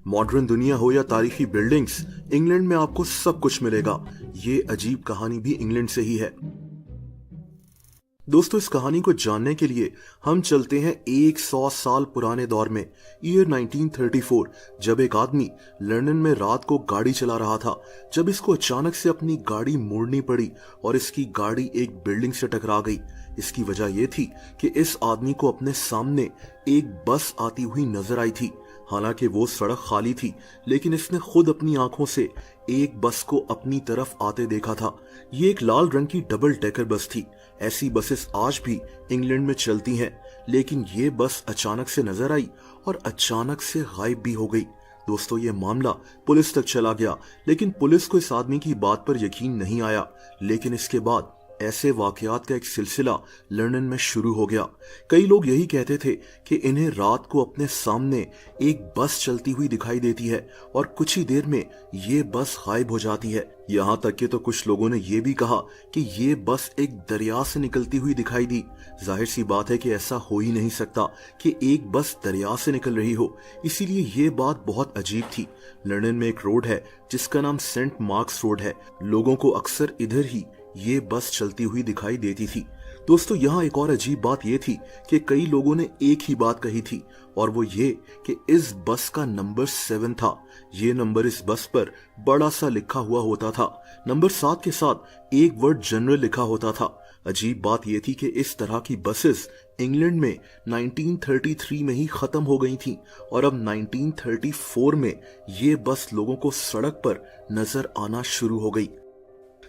Modern दुनिया हो या तारीखी बिल्डिंग्स, इंग्लैंड में आपको सब कुछ मिलेगा। ये अजीब कहानी भी इंग्लैंड से ही है। दोस्तों, इस कहानी को जानने के लिए हम चलते हैं 100 साल पुराने दौर में, ईयर 1934, जब एक आदमी लंदन में रात को गाड़ी चला रहा था, जब इसको अचानक से अपनी गाड़ी मोड़नी पड़ी और इसकी गाड़ी एक बिल्डिंग से टकरा गई। इसकी वजह यह थी कि इस आदमी को अपने सामने एक बस आती हुई नजर आई थी। हालांकि वो सड़क खाली थी, लेकिन इसने खुद अपनी आंखों से एक बस को अपनी तरफ आते देखा था। ये एक लाल रंग की डबल डेकर बस थी। ऐसी बसेस आज भी इंग्लैंड में चलती हैं, लेकिन ये बस अचानक से नजर आई और अचानक से गायब भी हो गई। दोस्तों, ये मामला पुलिस तक चला गया, लेकिन पुलिस को इस आदमी की बात पर यकीन नहीं आया। लेकिन इसके बाद ऐसे वाकयात का एक सिलसिला लंदन में शुरू हो गया। कई लोग यही कहते थे कि इन्हें रात को अपने सामने एक बस चलती हुई दिखाई देती है और कुछ ही देर में ये बस गायब हो जाती है। यहाँ तक कि तो कुछ लोगों ने यह भी कहा कि ये बस एक दरिया से निकलती हुई दिखाई दी। जाहिर सी बात है कि ऐसा हो ही नहीं सकता कि एक बस दरिया से निकल रही हो, इसीलिए ये बात बहुत अजीब थी। लंदन में एक रोड है जिसका नाम सेंट मार्क्स रोड है। लोगों को अक्सर इधर ही ये बस चलती हुई दिखाई देती थी। दोस्तों, यहाँ एक और अजीब बात यह थी कि कई लोगों ने एक ही बात कही थी, और वो ये कि इस बस का नंबर 7 था। ये नंबर इस बस पर बड़ा सा लिखा हुआ होता था। नंबर 7 के साथ एक वर्ड जनरल लिखा होता था। अजीब बात यह थी कि इस तरह की बसेस इंग्लैंड में 1933 में ही खत्म हो गई थी, और अब 1934 में ये बस लोगों को सड़क पर नजर आना शुरू हो गई।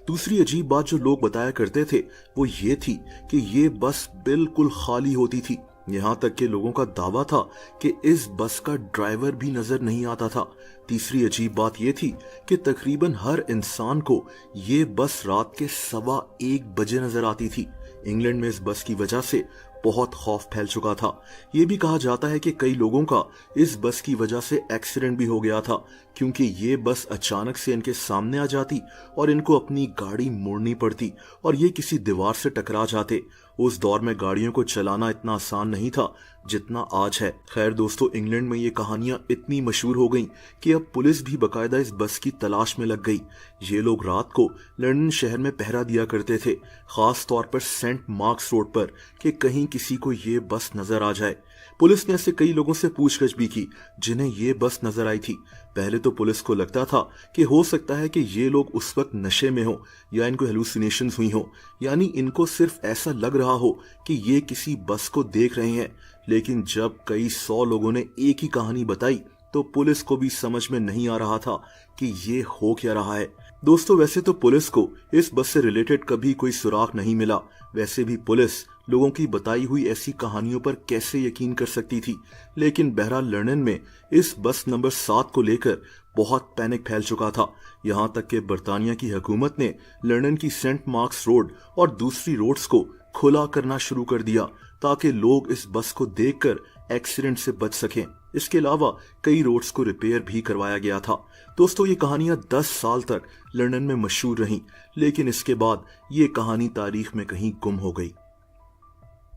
दूसरी अजीब बात जो लोग बताया करते थे वो ये थी कि ये बस बिल्कुल खाली होती थी। यहाँ तक कि लोगों का दावा था कि इस बस का ड्राइवर भी नजर नहीं आता था। तीसरी अजीब बात यह थी कि तकरीबन हर इंसान को ये बस रात के 1:15 बजे नजर आती थी। इंग्लैंड में इस बस की वजह से बहुत खौफ फैल चुका था। ये भी कहा जाता है कि कई लोगों का इस बस की वजह से एक्सीडेंट भी हो गया था, क्योंकि ये बस अचानक से इनके सामने आ जाती और इनको अपनी गाड़ी मोड़नी पड़ती और ये किसी दीवार से टकरा जाते। उस दौर में गाड़ियों को चलाना इतना आसान नहीं था जितना आज है। खैर दोस्तों, इंग्लैंड में ये कहानियां इतनी मशहूर हो गईं कि अब पुलिस भी बकायदा इस बस की तलाश में लग गई। ये लोग रात को लंदन शहर में पहरा दिया करते थे, खास तौर पर सेंट मार्क्स रोड पर, कि कहीं किसी को ये बस नजर आ जाए। पुलिस ने ऐसे कई लोगों से पूछताछ भी की जिन्हें ये बस नजर आई थी। पहले तो पुलिस को लगता था कि हो सकता है कि ये लोग उस वक्त नशे में हो या इनको हेलुसिनेशंस हुई हो, यानी इनको सिर्फ ऐसा लग रहा हो कि ये किसी बस को देख रहे हैं। लेकिन जब कई 100 लोगों ने एक ही कहानी बताई तो पुलिस को भी समझ में नहीं आ रहा था कि ये हो क्या रहा है। दोस्तों, वैसे तो पुलिस को इस बस से रिलेटेड कभी कोई सुराग नहीं मिला। वैसे भी पुलिस लोगों की बताई हुई ऐसी कहानियों पर कैसे यकीन कर सकती थी। लेकिन बहरहाल लंदन में इस बस नंबर 7 को लेकर बहुत पैनिक फैल चुका था। यहाँ तक कि बरतानिया की हुकूमत ने लंदन की सेंट मार्क्स रोड और दूसरी रोड्स को खुला करना शुरू कर दिया ताकि लोग इस बस को देखकर एक्सीडेंट से बच सकें। इसके अलावा कई रोड्स को रिपेयर भी करवाया गया था। दोस्तों, ये कहानियां 10 साल तक लंदन में मशहूर रहीं, लेकिन इसके बाद ये कहानी तारीख में कहीं गुम हो गई।